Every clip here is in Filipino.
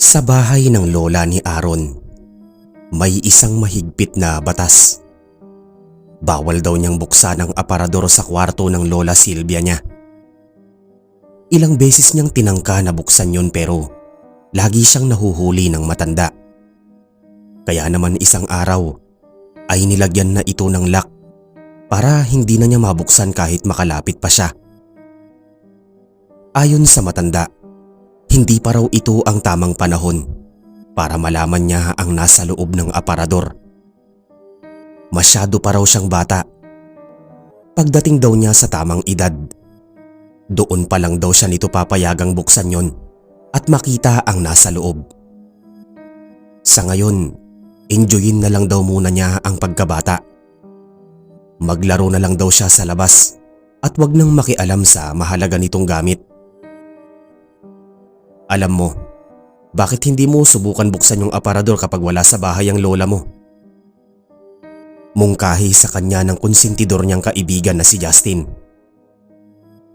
Sa bahay ng lola ni Aaron, may isang mahigpit na batas. Bawal daw niyang buksan ang aparador sa kwarto ng lola Silvia niya. Ilang beses niyang tinangka na buksan yun pero lagi siyang nahuhuli ng matanda. Kaya naman isang araw ay nilagyan na ito ng lock para hindi na niya mabuksan kahit makalapit pa siya. Ayon sa matanda, hindi pa raw ito ang tamang panahon para malaman niya ang nasa loob ng aparador. Masyado pa raw siyang bata. Pagdating daw niya sa tamang edad, doon pa lang daw siya nito papayagang buksan yon at makita ang nasa loob. Sa ngayon, enjoyin na lang daw muna niya ang pagkabata. Maglaro na lang daw siya sa labas at wag nang makialam sa mahalaga nitong gamit. Alam mo, bakit hindi mo subukan buksan yung aparador kapag wala sa bahay ang lola mo? Mungkahi sa kanya ng konsentidor niyang kaibigan na si Justin.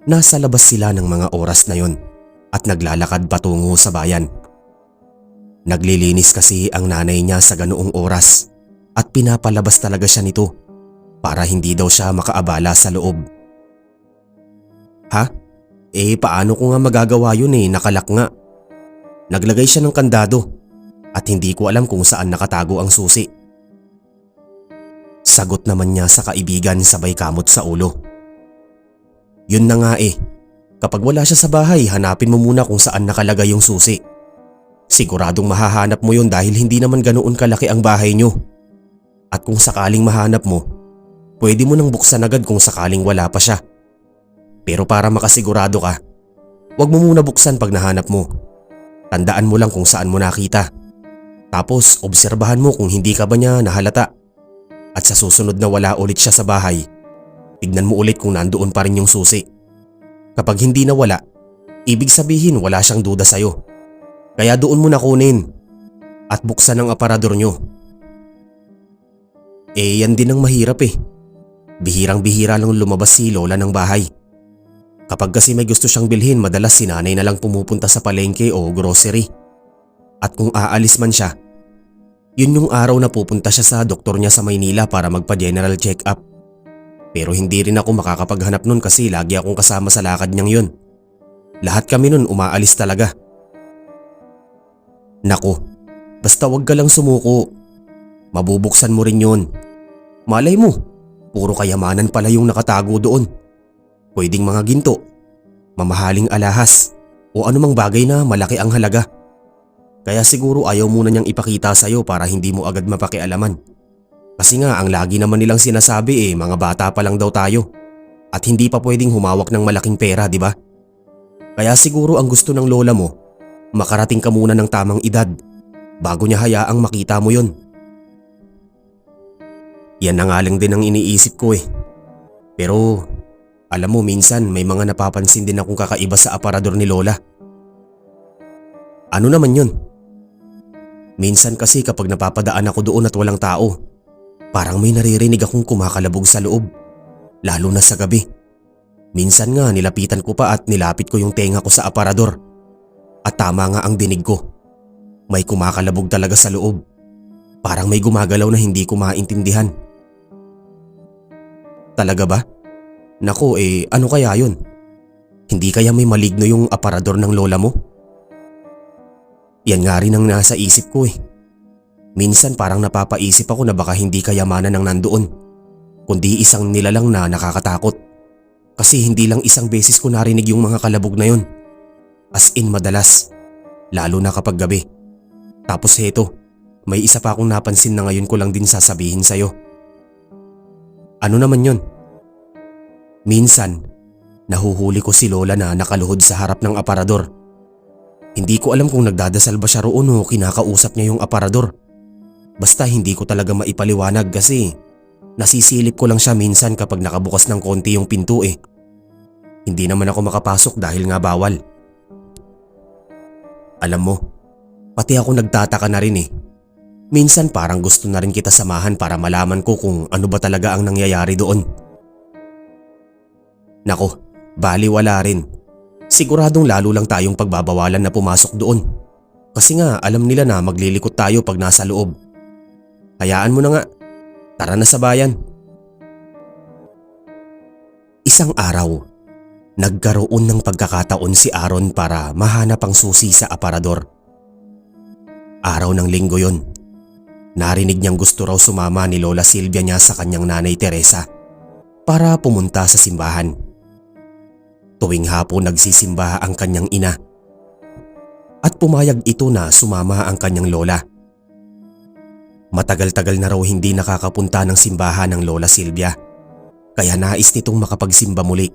Nasa labas sila ng mga oras na yon at naglalakad patungo sa bayan. Naglilinis kasi ang nanay niya sa ganoong oras at pinapalabas talaga siya nito para hindi daw siya makaabala sa loob. Ha? Paano ko nga magagawa yun nakalak nga. Naglagay siya ng kandado at hindi ko alam kung saan nakatago ang susi. Sagot naman niya sa kaibigan sabay kamot sa ulo. Yun na nga kapag wala siya sa bahay hanapin mo muna kung saan nakalagay yung susi. Siguradong mahahanap mo yun dahil hindi naman ganoon kalaki ang bahay niyo. At kung sakaling mahanap mo, pwede mo nang buksan agad kung sakaling wala pa siya. Pero para makasigurado ka, wag mo muna buksan pag nahanap mo. Tandaan mo lang kung saan mo nakita. Tapos obserbahan mo kung hindi ka ba niya nahalata. At sa susunod na wala ulit siya sa bahay, tignan mo ulit kung nandoon pa rin yung susi. Kapag hindi na wala, ibig sabihin wala siyang duda sa'yo. Kaya doon mo na kunin at buksan ang aparador nyo. Yan din ang mahirap Bihirang-bihira lang lumabas si lola ng bahay. Kapag kasi may gusto siyang bilhin, madalas si nanay na lang pumupunta sa palengke o grocery. At kung aalis man siya, yun yung araw na pupunta siya sa doktor niya sa Maynila para magpa-general check-up. Pero hindi rin ako makakapaghanap nun kasi lagi akong kasama sa lakad niyang yun. Lahat kami nun umaalis talaga. Naku, basta wag ka lang sumuko. Mabubuksan mo rin yun. Malay mo, puro kayamanan pala yung nakatago doon. Pwedeng mga ginto, mamahaling alahas o anumang bagay na malaki ang halaga. Kaya siguro ayaw muna niyang ipakita sa'yo para hindi mo agad mapakialaman. Kasi nga ang lagi naman nilang sinasabi mga bata pa lang daw tayo at hindi pa pwedeng humawak ng malaking pera, di ba? Kaya siguro ang gusto ng lola mo, makarating ka muna ng tamang edad bago niya hayaang makita mo yun. Yan na nga lang din ang iniisip ko Pero alam mo, minsan may mga napapansin din akong kakaiba sa aparador ni lola. Ano naman yun? Minsan kasi kapag napapadaan ako doon at walang tao, parang may naririnig akong kumakalabog sa loob, lalo na sa gabi. Minsan nga nilapitan ko pa at nilapit ko yung tenga ko sa aparador. At tama nga ang dinig ko. May kumakalabog talaga sa loob. Parang may gumagalaw na hindi ko maintindihan. Talaga ba? Naku, ano kaya yun? Hindi kaya may maligno yung aparador ng lola mo? Yan nga rin ang nasa isip ko Minsan parang napapaisip ako na baka hindi kayamanan ng nandoon, kundi isang nilalang na nakakatakot. Kasi hindi lang isang beses ko narinig yung mga kalabog na yun. As in madalas, lalo na kapag gabi. Tapos heto, may isa pa akong napansin na ngayon ko lang din sasabihin sa'yo. Ano naman yun? Minsan, nahuhuli ko si lola na nakaluhod sa harap ng aparador. Hindi ko alam kung nagdadasal ba siya roon o kinakausap niya yung aparador. Basta hindi ko talaga maipaliwanag kasi nasisilip ko lang siya minsan kapag nakabukas ng konti yung pinto Hindi naman ako makapasok dahil nga bawal. Alam mo, pati ako nagtataka na rin Minsan parang gusto na rin kita samahan para malaman ko kung ano ba talaga ang nangyayari doon. Nako, baliwala rin. Siguradong lalo lang tayong pagbabawalan na pumasok doon. Kasi nga alam nila na maglilikot tayo pag nasa loob. Hayaan mo na nga, tara na sa bayan. Isang araw, nagkaroon ng pagkakataon si Aaron para mahanap ang susi sa aparador. Araw ng linggo yon. Narinig niyang gusto raw sumama ni Lola Silvia niya sa kanyang nanay Teresa para pumunta sa simbahan. Tuwing hapon nagsisimba ang kanyang ina at pumayag ito na sumama ang kanyang lola. Matagal-tagal na raw hindi nakakapunta ng simbahan ng Lola Silvia kaya nais nitong makapagsimba muli.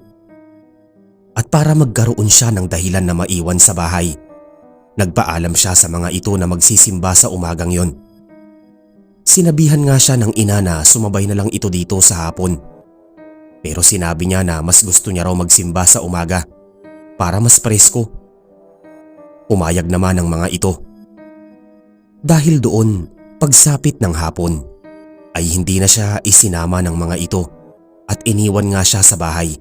At para magkaroon siya ng dahilan na maiwan sa bahay, nagpaalam siya sa mga ito na magsisimba sa umagang yon. Sinabihan nga siya ng ina na sumabay na lang ito dito sa hapon. Pero sinabi niya na mas gusto niya raw magsimba sa umaga para mas presko. Pumayag naman ang mga ito. Dahil doon, pagsapit ng hapon, ay hindi na siya isinama ng mga ito at iniwan nga siya sa bahay.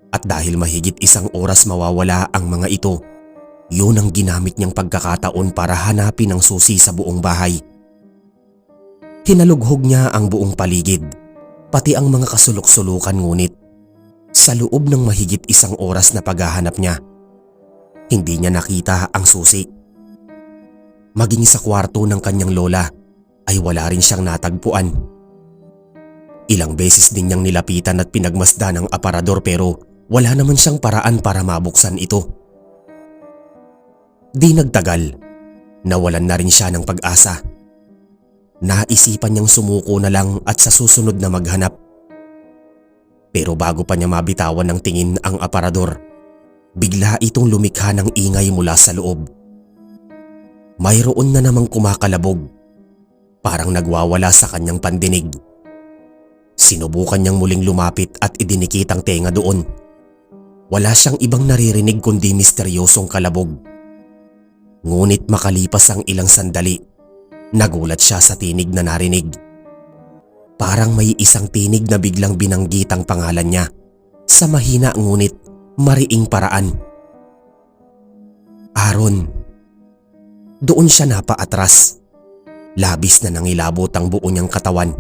At dahil mahigit isang oras mawawala ang mga ito, yun ang ginamit niyang pagkakataon para hanapin ang susi sa buong bahay. Hinalughog niya ang buong paligid, pati ang mga kasulok-sulukan, ngunit sa loob ng mahigit isang oras na paghahanap niya, hindi niya nakita ang susi. Maging sa kwarto ng kanyang lola ay wala rin siyang natagpuan. Ilang beses din niyang nilapitan at pinagmasdan ang aparador pero wala naman siyang paraan para mabuksan ito. Di nagtagal, nawalan na rin siya ng pag-asa. Naisipan niyang sumuko na lang at sa susunod na maghanap. Pero bago pa niya mabitawan ng tingin ang aparador, bigla itong lumikha ng ingay mula sa loob. Mayroon na namang kumakalabog, parang nagwawala sa kanyang pandinig. Sinubukan niyang muling lumapit at idinikit ang tenga doon. Wala siyang ibang naririnig kundi misteryosong kalabog. Ngunit makalipas ang ilang sandali, nagulat siya sa tinig na narinig. Parang may isang tinig na biglang binanggit ang pangalan niya sa mahina ngunit mariing paraan. Aaron. Doon siya napaatras. Labis na nangilabot ang buo niyang katawan.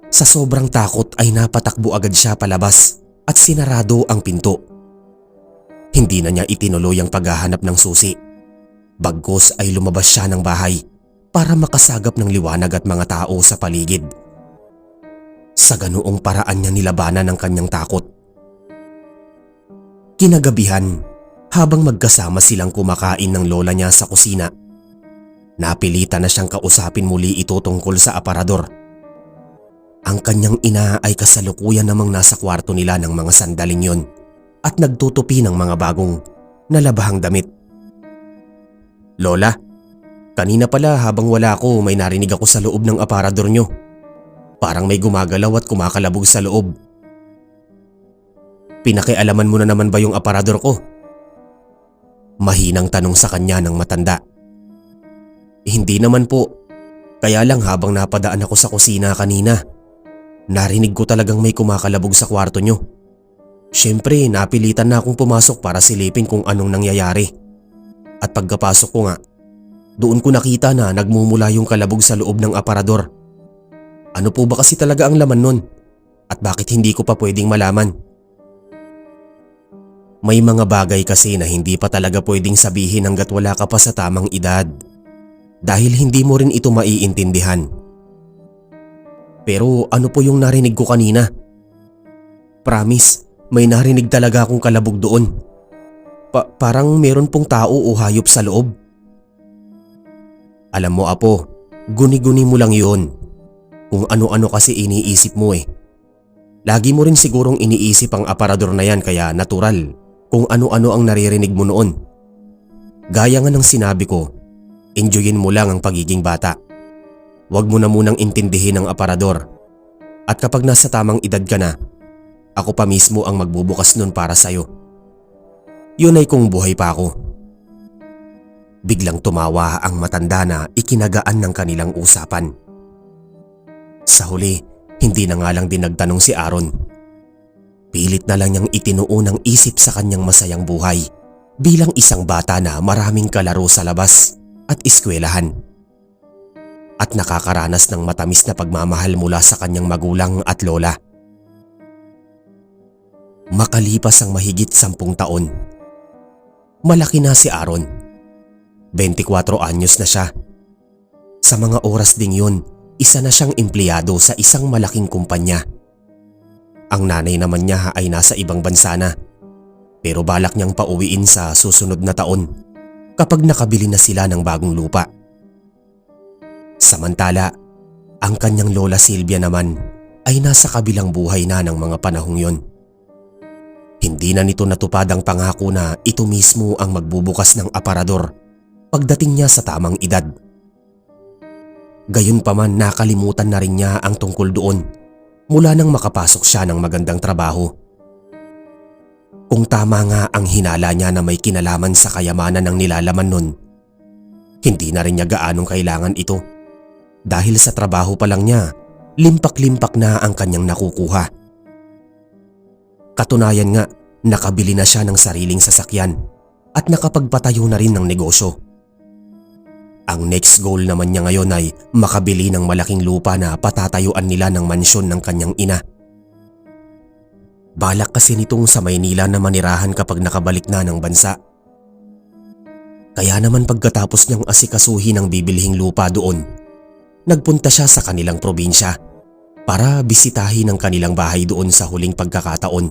Sa sobrang takot ay napatakbo agad siya palabas at sinarado ang pinto. Hindi na niya itinuloy ang paghahanap ng susi. Bagkus ay lumabas siya ng bahay para makasagap ng liwanag at mga tao sa paligid. Sa ganoong paraan niya nilabanan ang kanyang takot. Kinagabihan, habang magkasama silang kumakain ng lola niya sa kusina, napilitan na siyang kausapin muli ito tungkol sa aparador. Ang kanyang ina ay kasalukuyan namang nasa kwarto nila ng mga sandaling yon at nagtutupi ng mga bagong nalabahang damit. Lola, kanina pala habang wala ako may narinig ako sa loob ng aparador nyo. Parang may gumagalaw at kumakalabog sa loob. Pinakialaman mo na naman ba yung aparador ko? Mahinang tanong sa kanya ng matanda. Hindi naman po. Kaya lang habang napadaan ako sa kusina kanina, narinig ko talagang may kumakalabog sa kwarto nyo. Siyempre, napilitan na akong pumasok para silipin kung anong nangyayari. At pagkapasok ko nga, doon ko nakita na nagmumula yung kalabog sa loob ng aparador. Ano po ba kasi talaga ang laman nun? At bakit hindi ko pa pwedeng malaman? May mga bagay kasi na hindi pa talaga pwedeng sabihin hanggat wala ka pa sa tamang edad. Dahil hindi mo rin ito maiintindihan. Pero ano po yung narinig ko kanina? Promise, may narinig talaga akong kalabog doon. Parang meron pong tao o hayop sa loob. Alam mo apo, guni-guni mo lang yun. Kung ano-ano kasi iniisip mo eh. Lagi mo rin sigurong iniisip ang aparador na yan kaya natural kung ano-ano ang naririnig mo noon. Gaya nga ng sinabi ko, enjoyin mo lang ang pagiging bata. Huwag mo na munang intindihin ang aparador. At kapag nasa tamang edad ka na, ako pa mismo ang magbubukas nun para sa'yo. Yun ay kung buhay pa ako. Biglang tumawa ang matanda na ikinagaan ng kanilang usapan. Sa huli, hindi na nga lang din nagtanong si Aaron. Pilit na lang niyang itinuon ang isip sa kanyang masayang buhay bilang isang bata na maraming kalaro sa labas at eskwelahan at nakakaranas ng matamis na pagmamahal mula sa kanyang magulang at lola. Makalipas ang mahigit 10 taon, malaki na si Aaron. 24 anyos na siya. Sa mga oras ding yun, isa na siyang empleyado sa isang malaking kumpanya. Ang nanay naman niya ay nasa ibang bansa na, pero balak niyang pauwiin sa susunod na taon kapag nakabili na sila ng bagong lupa. Samantala, ang kanyang lola Silvia naman ay nasa kabilang buhay na ng mga panahong yon. Hindi na nito natupad ang pangako na ito mismo ang magbubukas ng aparador pagdating niya sa tamang edad. Gayunpaman, nakalimutan na rin niya ang tungkol doon mula nang makapasok siya ng magandang trabaho. Kung tama nga ang hinala niya na may kinalaman sa kayamanan ng nilalaman nun, hindi na rin niya gaanong kailangan ito dahil sa trabaho pa lang niya, limpak-limpak na ang kanyang nakukuha. Katunayan nga, nakabili na siya ng sariling sasakyan at nakapagpatayo na rin ng negosyo. Ang next goal naman niya ngayon ay makabili ng malaking lupa na patatayuan nila ng mansyon ng kanyang ina. Balak kasi nitong sa Maynila na manirahan kapag nakabalik na ng bansa. Kaya naman pagkatapos niyang asikasuhin ang bibilhing lupa doon, nagpunta siya sa kanilang probinsya para bisitahin ang kanilang bahay doon sa huling pagkakataon.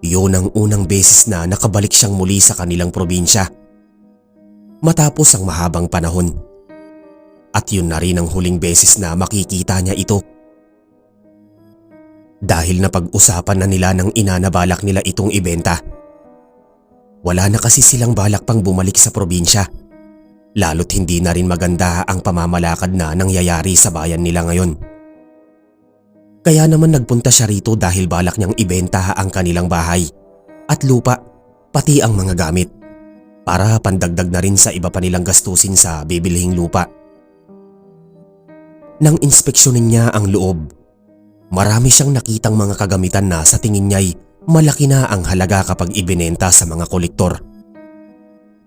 Yun ang unang beses na nakabalik siyang muli sa kanilang probinsya matapos ang mahabang panahon. At yun na rin ang huling beses na makikita niya ito. Dahil napag-usapan na nila ng ina na balak nila itong ibenta. Wala na kasi silang balak pang bumalik sa probinsya, lalo't hindi na rin maganda ang pamamalakad na nangyayari sa bayan nila ngayon. Kaya naman nagpunta siya rito dahil balak niyang ibenta ang kanilang bahay at lupa, pati ang mga gamit, para pandagdag na rin sa iba pa nilang gastusin sa bibilhing lupa. Nang inspeksyonin niya ang loob, marami siyang nakitang mga kagamitan na sa tingin niya'y malaki na ang halaga kapag ibinenta sa mga kolektor.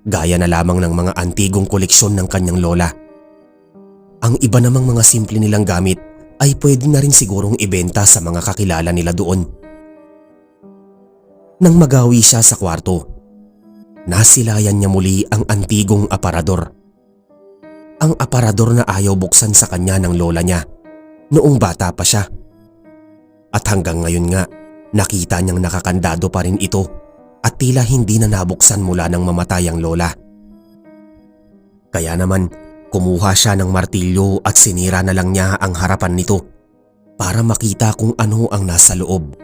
Gaya na lamang ng mga antigong koleksyon ng kanyang lola. Ang iba namang mga simple nilang gamit ay pwede na rin sigurong ibenta sa mga kakilala nila doon. Nang magawi siya sa kwarto, nasilayan niya muli ang antigong aparador. Ang aparador na ayaw buksan sa kanya ng lola niya noong bata pa siya. At hanggang ngayon nga, nakita niyang nakakandado pa rin ito at tila hindi na nabuksan mula nang mamatay ang lola. Kaya naman, kumuha siya ng martilyo at sinira na lang niya ang harapan nito para makita kung ano ang nasa loob.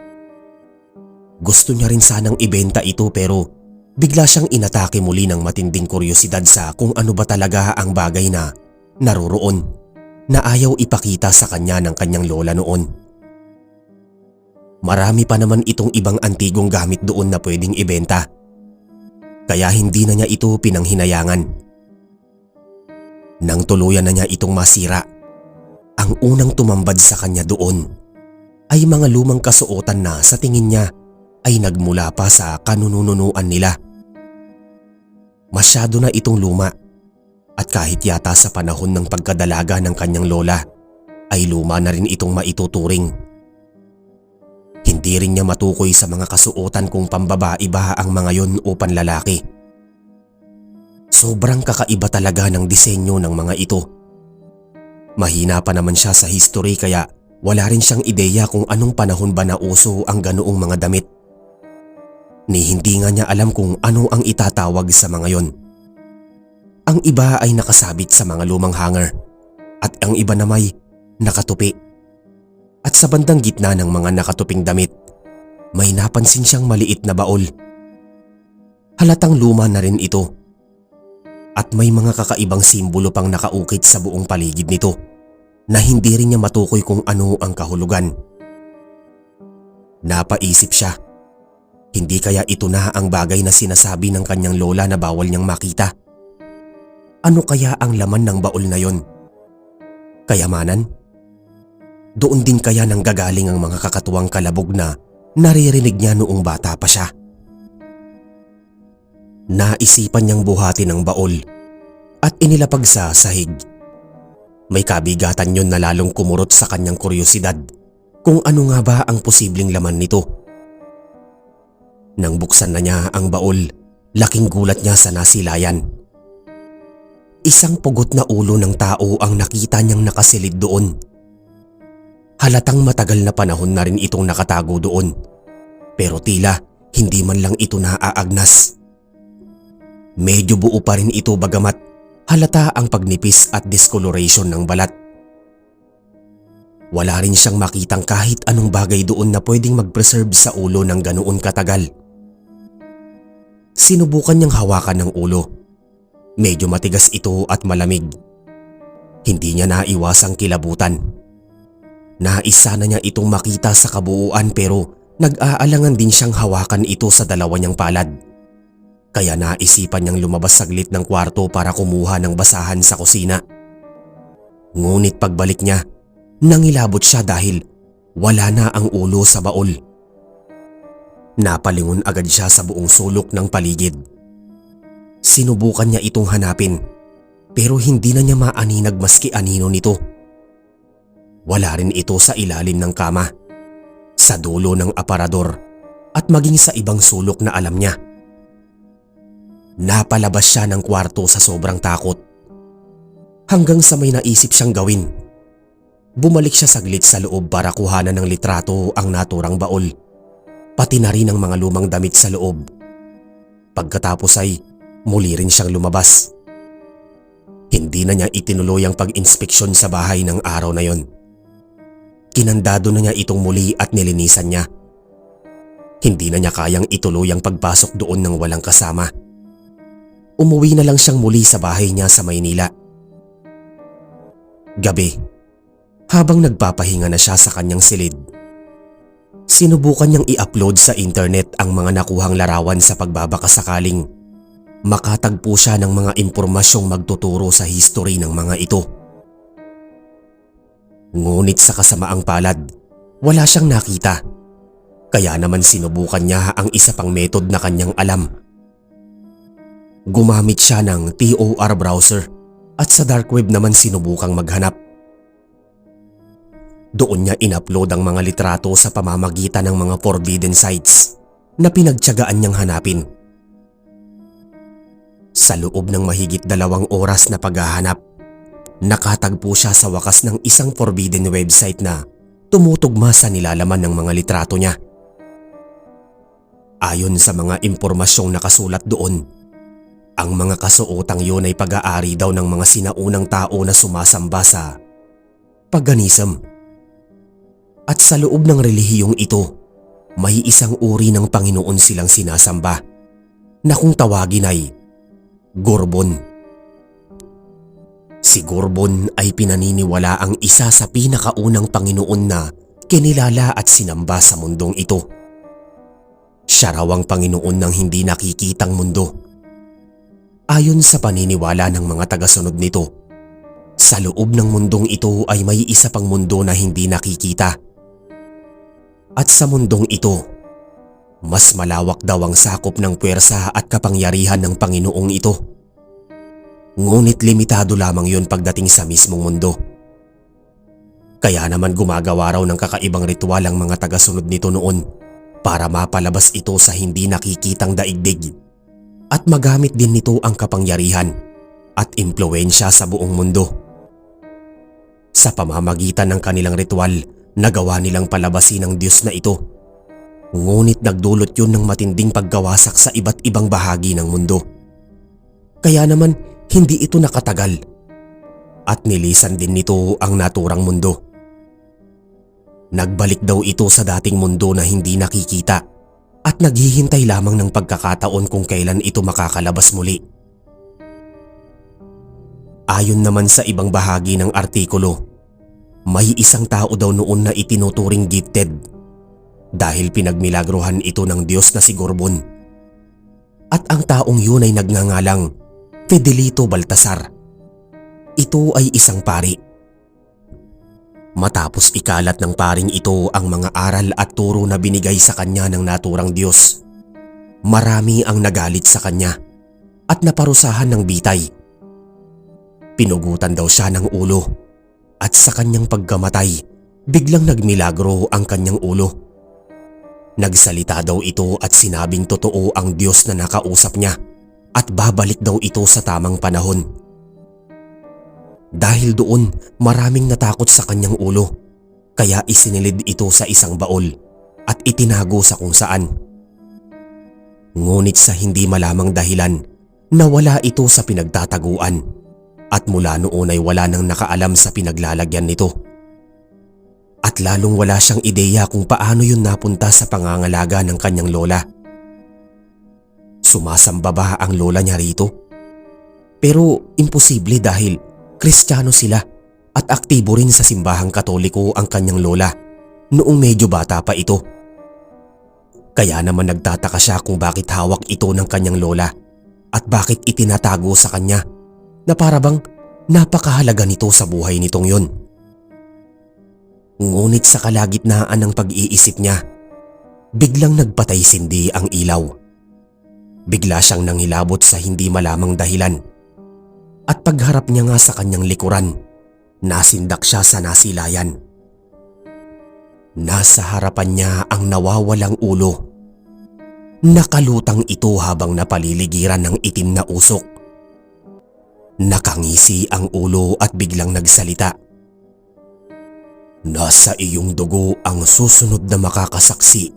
Gusto niya rin sanang ibenta ito pero bigla siyang inatake muli ng matinding kuryosidad sa kung ano ba talaga ang bagay na naroroon na ayaw ipakita sa kanya ng kanyang lola noon. Marami pa naman itong ibang antigong gamit doon na pwedeng ibenta. Kaya hindi na niya ito pinanghinayangan. Nang tuluyan na niya itong masira, ang unang tumambad sa kanya doon ay mga lumang kasuotan na sa tingin niya ay nagmula pa sa kanununuan nila. Masyado na itong luma at kahit yata sa panahon ng pagkadalaga ng kanyang lola ay luma na rin itong maituturing. Hindi rin niya matukoy sa mga kasuotan kung pambabae ba ang mga yon o panlalaki. Sobrang kakaiba talaga ng disenyo ng mga ito. Mahina pa naman siya sa history kaya wala rin siyang ideya kung anong panahon ba nauso ang ganoong mga damit. Ni hindi nga niya alam kung ano ang itatawag sa mga yon. Ang iba ay nakasabit sa mga lumang hanger at ang iba namay nakatupi. At sa bandang gitna ng mga nakatuping damit, may napansin siyang maliit na baol. Halatang luma na rin ito. At may mga kakaibang simbolo pang nakaukit sa buong paligid nito na hindi rin niya matukoy kung ano ang kahulugan. Napaisip siya, hindi kaya ito na ang bagay na sinasabi ng kanyang lola na bawal niyang makita? Ano kaya ang laman ng baol na yon? Kayamanan? Doon din kaya nanggagaling ang mga kakatuwang kalabog na naririnig niya noong bata pa siya? Naisipan niyang buhatin ang baol at inilapag sa sahig. May kabigatan yun na lalong kumurot sa kanyang kuryosidad kung ano nga ba ang posibleng laman nito. Nang buksan na niya ang baol, laking gulat niya sa nasilayan. Isang pugot na ulo ng tao ang nakita niyang nakasilid doon. Halatang matagal na panahon na rin itong nakatago doon, pero tila hindi man lang ito naaagnas. Medyo buo pa rin ito bagamat halata ang pagnipis at discoloration ng balat. Wala rin siyang makitang kahit anong bagay doon na pwedeng mag-preserve sa ulo ng ganoon katagal. Sinubukan niyang hawakan ng ulo. Medyo matigas ito at malamig. Hindi niya naiwasang kilabutan. Nais sana niya itong makita sa kabuuan pero nag-aalangan din siyang hawakan ito sa dalawa niyang palad. Kaya naisipan niyang lumabas saglit ng kwarto para kumuha ng basahan sa kusina. Ngunit pagbalik niya, nangilabot siya dahil wala na ang ulo sa baol. Napalingon agad siya sa buong sulok ng paligid. Sinubukan niya itong hanapin pero hindi na niya maaninag maski anino nito. Wala rin ito sa ilalim ng kama, sa dulo ng aparador at maging sa ibang sulok na alam niya. Napalabas siya ng kwarto sa sobrang takot. Hanggang sa may naisip siyang gawin. Bumalik siya saglit sa loob para kuhanan ng litrato ang naturang baol, pati na rin ang mga lumang damit sa loob. Pagkatapos ay muli rin siyang lumabas. Hindi na niya itinuloy ang pag-inspeksyon sa bahay ng araw na yon. Kinandado na niya itong muli at nilinisan niya. Hindi na niya kayang ituloy ang pagpasok doon ng walang kasama. Umuwi na lang siyang muli sa bahay niya sa Maynila. Gabi, habang nagpapahinga na siya sa kanyang silid, sinubukan niyang i-upload sa internet ang mga nakuhang larawan sa pagbabakasakaling makatagpo siya ng mga impormasyong magtuturo sa history ng mga ito. Ngunit sa kasamaang palad, wala siyang nakita. Kaya naman sinubukan niya ang isa pang method na kanyang alam. Gumamit siya ng Tor browser at sa dark web naman sinubukang maghanap. Doon niya in-upload ang mga litrato sa pamamagitan ng mga forbidden sites na pinagtiyagaan niyang hanapin. Sa loob ng mahigit 2 oras na paghahanap, nakatagpo siya sa wakas ng isang forbidden website na tumutugma sa nilalaman ng mga litrato niya. Ayon sa mga impormasyong nakasulat doon, ang mga kasuotang yun ay pag-aari daw ng mga sinaunang tao na sumasamba sa paganism. At sa loob ng relihiyong ito, may isang uri ng Panginoon silang sinasamba na kung tawagin ay Gorgon. Si Gorgon ay pinaniniwala ang isa sa pinakaunang Panginoon na kinilala at sinamba sa mundong ito. Siya raw ang Panginoon ng hindi nakikitang mundo. Ayon sa paniniwala ng mga tagasunod nito, sa loob ng mundong ito ay may isa pang mundo na hindi nakikita. At sa mundong ito, mas malawak daw ang sakop ng puwersa at kapangyarihan ng Panginoong ito. Ngunit limitado lamang yun pagdating sa mismong mundo. Kaya naman gumagawa raw ng kakaibang ritual ang mga tagasunod nito noon para mapalabas ito sa hindi nakikitang daigdig at magamit din nito ang kapangyarihan at impluwensya sa buong mundo. Sa pamamagitan ng kanilang ritual, nagawa nilang palabasin ang Diyos na ito. Ngunit nagdulot yun ng matinding pagkawasak sa iba't ibang bahagi ng mundo. Kaya naman hindi ito nakatagal at nilisan din nito ang naturang mundo. Nagbalik daw ito sa dating mundo na hindi nakikita at naghihintay lamang ng pagkakataon kung kailan ito makakalabas muli. Ayon naman sa ibang bahagi ng artikulo, may isang tao daw noon na itinuturing gifted dahil pinagmilagrohan ito ng Diyos na si Gorgon. At ang taong yun ay nagngangalang Fidelito Baltasar. Ito ay isang pari. Matapos ikalat ng paring ito ang mga aral at turo na binigay sa kanya ng naturang Diyos, marami ang nagalit sa kanya at naparusahan ng bitay. Pinugutan daw siya ng ulo at sa kanyang pagkamatay, biglang nagmilagro ang kanyang ulo. Nagsalita daw ito at sinabing totoo ang Diyos na nakausap niya at babalik daw ito sa tamang panahon. Dahil doon, maraming natakot sa kanyang ulo, kaya isinilid ito sa isang baol at itinago sa kung saan. Ngunit sa hindi malamang dahilan, nawala ito sa pinagtataguan at mula noon ay wala nang nakaalam sa pinaglalagyan nito. At lalong wala siyang ideya kung paano yun napunta sa pangangalaga ng kanyang lola. Sumasamba ba ang lola niya rito? Pero imposible dahil Kristiyano sila at aktibo rin sa simbahang Katoliko ang kanyang lola noong medyo bata pa ito. Kaya naman nagtataka siya kung bakit hawak ito ng kanyang lola at bakit itinatago sa kanya na para bang napakahalaga nito sa buhay nitong yun. Ngunit sa kalagitnaan ng pag-iisip niya, biglang nagpatay-sindi ang ilaw. Bigla siyang nanghilabot sa hindi malamang dahilan. At pagharap niya nga sa kanyang likuran, nasindak siya sa nasilayan. Nasa harapan niya ang nawawalang ulo. Nakalutang ito habang napaliligiran ng itim na usok. Nakangisi ang ulo at biglang nagsalita. Nasa iyong dugo ang susunod na makakasaksi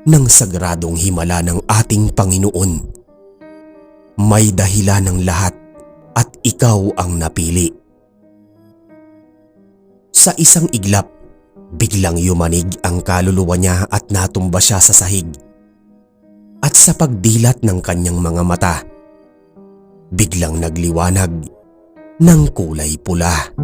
ng sagradong himala ng ating Panginoon. May dahilan ng lahat at ikaw ang napili. Sa isang iglap, biglang yumanig ang kaluluwa niya at natumba siya sa sahig. At sa pagdilat ng kanyang mga mata, biglang nagliwanag ng kulay pula.